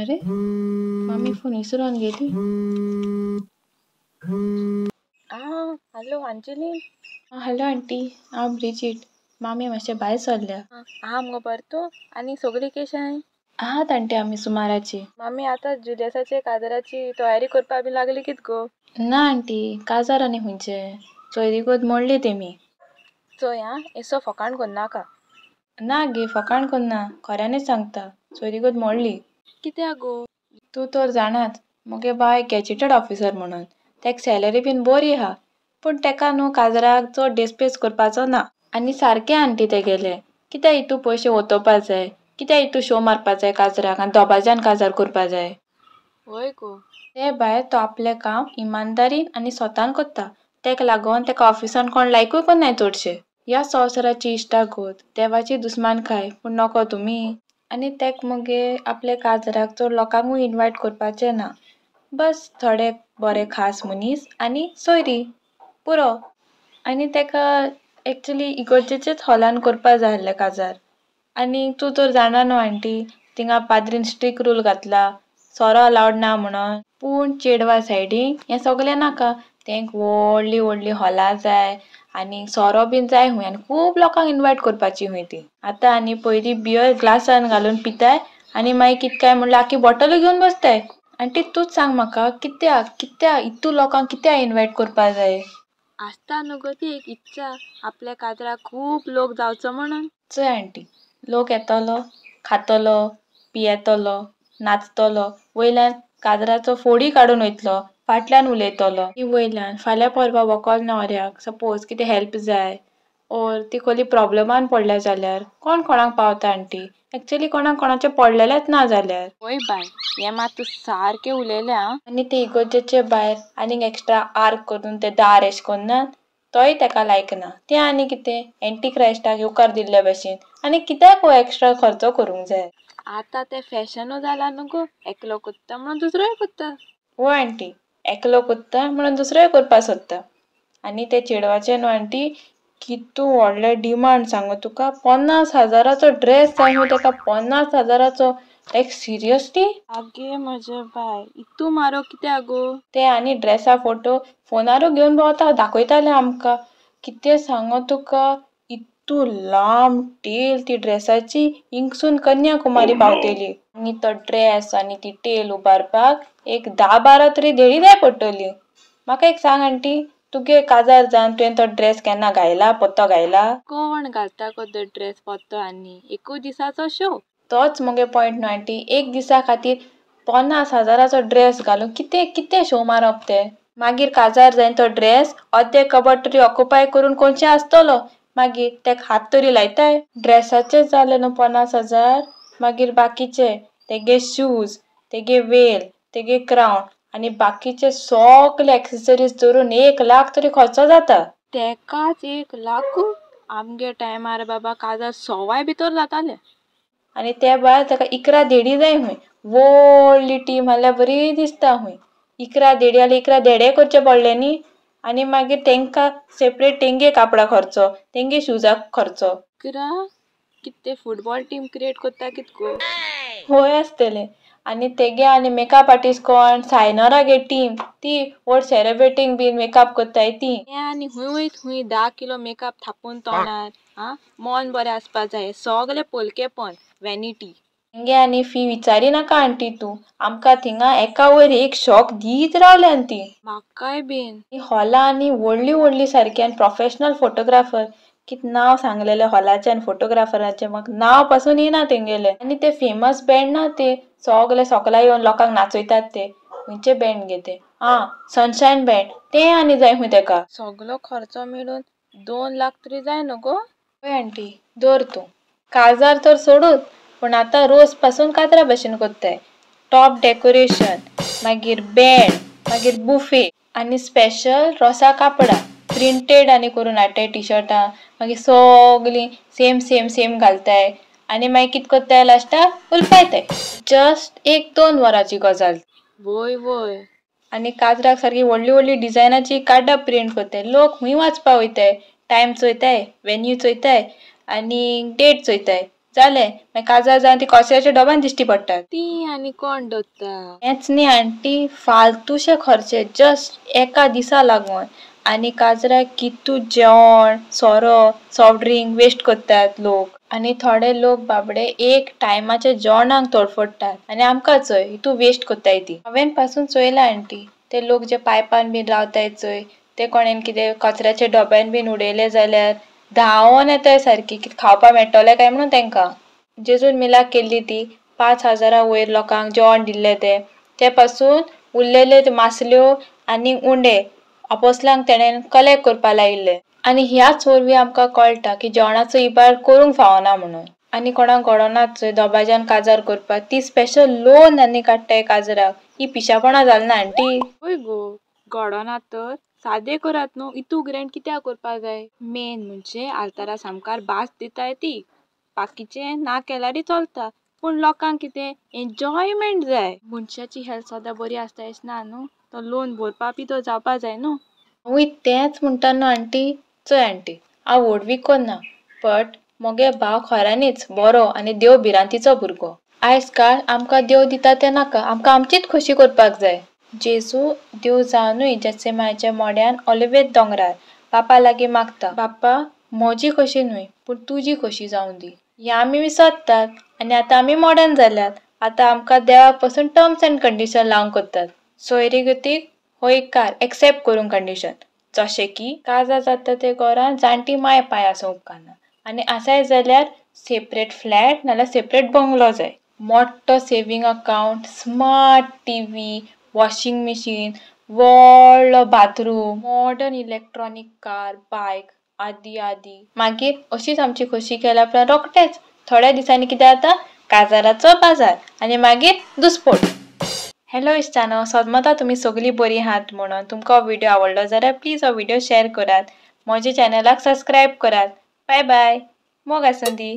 अरे mummy phone विसरून गेली. हॅलो अंजली. हॅलो आंटी, हांव ब्रिजीट. मामी मातशें भायर सरल्या. मुगो बरें तूं आनी सगळीं कशी आहाय? आहात आंटी आमी सुमाराची. मामी आतां जुलियसाचे काजराची तयारी करपा बी लागली कित गो? ना आंटी, काजार आनी खुंयचे, सोयरीकोत मोडली तेमी. चोय एसो फकाण कोन्नाका. ना गे, फकाण कोन्ना, खऱ्यानीच सांगता, सोयरीकोत मोडली. कित्याक गो? तूं तर जाणात, मुगे बाय गॅजेटेड ऑफिसर म्हणून. तेक सॅलरी बीन बरी आहा, पूण तेका न्हू काजराक चड डेस्पेस करपाचो ना. आनी सारकें आंटी तेगेलें, कित्या हितू पयशे ओतोवपा जाय, कित्या हितू शो मारपा जाय काजराक आनी दोबाज्यान काजार करपा जाय. वय गो. ते भायर तो आपलें काम इमानदारीन आनी स्वतान कोत्ता. तेक लागोन तेका ऑफिसान कोण लायकूय कोन्नाय चडशे. ह्या संवसाराची इश्टागत, देवाची दुस्मानकाय, पूण नोको तुमी. आनी तेक मुगे आपले काजराक चड लोकांकूय इनवायट करपाचें ना. बस थोडे बरे खास मनीस आनी सोयरी, पुरो. आनी तेका एक्चुली इगोर्जेचेच हॉलान करपा जाय आसलें काजार. आनी तूं तर जाणा न्हू आंटी, थिंगा पाद्रीन स्ट्रीक रूल घातला, सोरो अलावड ना म्हणोन. पूण चेडवा सायडीन हें सगलें नाका. तेंक व्हडलीं व्हडलीं हॉलां जाय आनी सोरो बीन जाय खूंय आनी खूब लोकांक इनवायट करपाची खूंय तीं. आतां आनी पयलीं बियर ग्लासान घालून पिताय आनी मागीर कित काय म्हणल्यार आख्खी बॉटल घेवन बसताय. आंटी तूंच सांग म्हाका, कित्याक इतू लोकांक कित्याक इनवायट करपा जाय? आसता न्हू गो ती एक इच्छा, आपल्या काजराक खूब लोक जावचो म्हणून. चोय आंटी, लोक येतलो, खातलो, पियेतलो, नाचतलो, वयल्यान काजराचो फोडी काडून वयतलो, फाटल्यान उलयतलो. वयल्यान फाल्यां परवां व्हंकल न्हवऱ्याक सपोज कितें हेल्प जाय ओर ती कसली प्रॉब्लमान पडल्या जाल्यार कोण कोणाक पावता आंटी? एक्चुली कोणाक कोणाचें पडलेलेंच ना जाल्यार. वय बाय, हें मात तूं सारकें उलयलें आं. आनी ते इगोर्जेचे भायर आनीक एक्स्ट्रा आर्क करून ते दार एशें कोन्नात, तोय तेका लायक ना. तें आनी कितें एंटी क्रायस्टाक येवकार दिल्ले भशेन. आनी कित्याक हो एक्स्ट्रा खर्च करूंक जाय? आतां तें फॅशनू जालां न्हू गो, एकलो कोत्ता म्हणून दुसरोय कोत्ता. वय आंटी, एकलो कोत्ता म्हणून दुसरोय करपा सोदता. आनी ते चेडवाचें न्हू आंटी, कितू व्हडलें डिमांड सांगू तुका, 50,000चो ड्रेस जाय न्हू तेका, 50,000चो. लायक सिरियसली? आगे म्हजे बाय, इतू म्हारग कित्याक गो? ते आनी ड्रेसा फोटो फोनारू घेवन भोंवता, दाखयताले आमकां. कितें सांगू तुका, इतू लांब टेल ती ड्रेसाची, हिंगसून कन्याकुमारी पावतली. आनी तो ड्रेस आनी ती टेल उबारपाक एक 10-12 तरी देडी जाय पडटली. म्हाका एक सांग आंटी, तुगे काजार जावन तुवें तो ड्रेस केन्ना घायला, पत्तो घायला? कोण घालता गो तो ड्रेस पत्तो आनी एकूच दिसाचो शो? तोच मुगे पॉयंट न्हू आंटी, एक दिसा खातीर 50,000चो ड्रेस घालून कितें शो मारप ते? मागीर काजार जायन तो ड्रेस अर्दे कबड तरी ऑक्युपाय करून कोणशें आसतलो. मागीर तेका हात तरी लायताय. ड्रेसाचेच जाले न्हू 50,000, मागीर बाकीचे तेगे शूज, तेगे वेल, तेगे क्राउन आनी बाकीचे सगळे एक्सेसरीज धरून 1,00,000 तरी खर्च जाता. तेकाच 1,00,000? आमगे टायमार बाबा काजार 100 भितर जाताले. आनी ते भायर तेका 11 देडी जाय खूंय. व्हडली टीम आहल्यार बरी दिसता खूंय. 11 देडी आहल्यार 11 देडे करचे पडले न्ही. आनी मागीर तेंकां सेपरेट तेंगे कापडा खर्च, तेंगे शुजाक खर्च. 11? कितें फुटबॉल टीम क्रिएट कोत्ता कित गो? होय आसतलें. आनी तेगे आनी मेकअप आर्टिस्ट कोण, सायनरा गे टीम, ती व्हड सेलिब्रिटींक बीन मेकअप कोत्ताय ती. हें आनी खूंय 10 किलो मेकअप थापून तोंडार, मन बरें आसपा जाय, सगलें पोलकेपण, वॅनिटी. तेंगे आनी फी विचारी नाका आंटी तूं. आमकां थिंगा एका वयर एक शॉक दीत रावल्यान ती. म्हाकाय बीन. ती हॉलां आनी व्हडलीं सारकी आनी प्रोफेशनल फोटोग्राफर. कित नांव सांगलेलें हॉलाचें आनी फोटोग्राफराचें, म्हाका नांव पासून येना तेंगेलें. आनी ते फेमस बँड ना ते, सगले सोकला येवन लोकांक नाचयतात ते. खंयचे बँड गे ते? Sunshine band. तें आनी जाय खूंय तेका. सगलो खर्च मेळून 2,00,000 तरी जाय न्हू गो? पळय आंटी, धर तूं. काजार तर सोडूच, पूण आतां रोज पासून कातरा भशेन कोत्ताय. टॉप डेकोरेशन, मागीर बँड, मागीर बुफे आनी स्पेशल रोसा कापडां, प्रिंटेड आनी करून हाडटाय टी-शर्टां, मागीर सगलीं सेम घालताय. आनी मागीर कित कोत्ताय लास्टाक उलपायताय. जस्ट 1-2 वरांची गजाल. वय. आनी काजराक सारकी व्हडलीं डिझायनाची कार्डां प्रिंट कोत्ताय. लोक खूंय वाचपा वयताय, टायम चोयताय, वेन्यू चोयताय आनी डेट चोयताय. जालें मागीर काजार जावन ती कचऱ्याच्या डब्यान दिश्टी पडटात. ती आनी कोण दोत्ता. हेंच न्ही आंटी, फालतूशे खर्चे जस्ट एका दिसा लागून. आनी काजराक कितू जेवण, सोरो, सॉफ्ट ड्रिंक वेस्ट करतात लोक. आनी थोडे लोक बाबडे एक टायमाच्या जेवणाक तडफडटात आनी आमकां चोय हितू वेस्ट कोत्ताय ती. हांवें पासून चोयलां आंटी, ते लोक जे पायपान बीन रावताय चोय ते कोणेन कितें कचऱ्याच्या डब्यान बीन उडयले जाल्यार धांवोन येताय सारकी कितें खावपाक मेळटलें काय म्हणून तेंकां. जेजून मिलाक केल्ली ती 5,000 वयर लोकांक जेवण दिल्लें ते पासून उरलेले मासल्यो आनी उंडे आपोसल्यांक तेणेन कलेक्ट करपा लायिल्ले. आनी ह्याच वरवीं आमकां कळटा की जेवणाचो इबाड करूंक फावना म्हणून. आनी कोणाक घडोनात चोय दोबाज्यान काजार करपाक ती स्पेशल लोन आनी काडटाय काजराक. ही पिशापणां जालना आंटी? वय गो, घडोना तर सादें करात न्हू, इतू ग्रँड कित्याक करपा जाय. मेन म्हणजे आल्तारा सामकार भास दिताय ती. बाकीचें ना केल्यारूय चलता, पूण लोकांक कितें एन्जॉयमेंट जाय. मनशाची हेल्थ सदां बरी आसता अशें ना न्हू, तो लोन भरपा पितो जावपा जाय न्हू. हांवूय तेंच म्हणटा न्हू आंटी. चोय आंटी, हांव व्हडवीक कोन्ना बट मोगे भाव खऱ्यांनीच बरो आनी देव भिरांतीचो भुरगो. आयज काल आमकां देव दिता तें नाका, आमकां आमचीच खोशी करपाक जाय. जेजू देव जावनूय जेसेमाच्या मोड्यान ऑलवेज दोंगरार बापा लागीं मागता, बाप्पा म्हजी खोशी न्हय पूण तुजी खोशी जावं दी. हें आमी विसरतात आनी आतां आमी मॉडर्न जाल्यात. आतां आमकां देवाक पासून टर्म्स एंड कंडिशन लावंक कोत्तात. सोयरी गतीक हो एक कार एक्सेप्ट करूंक कंडिशन, जशें की काजार जाता ते घरान जाणटी माय पाय आसूंक उपकारना आनी आसाय जाल्यार सेपरेट फ्लॅट नाल्यार सेपरेट बंगलो जाय. मोठ्ठो saving account, smart TV, washing machine, व्हडलो bathroom, modern electronic car, bike आदी आदी. मागीर अशीच आमची खोशी केल्या उपरांत रोखडेंच थोड्या दिसांनी कितें जाता, काजाराचो बाजार आनी मागीर दुस्पोट. हॅलो इश्टानो, सोदमता तुमी सगळीं बरीं आहात म्हणून. तुमकां हो व्हिडिओ आवडलो जाल्यार प्लीज हो व्हिडिओ शेअर करात. म्हज्या चॅनलाक सबस्क्रायब करात. Bye bye. मोग आसूं दी.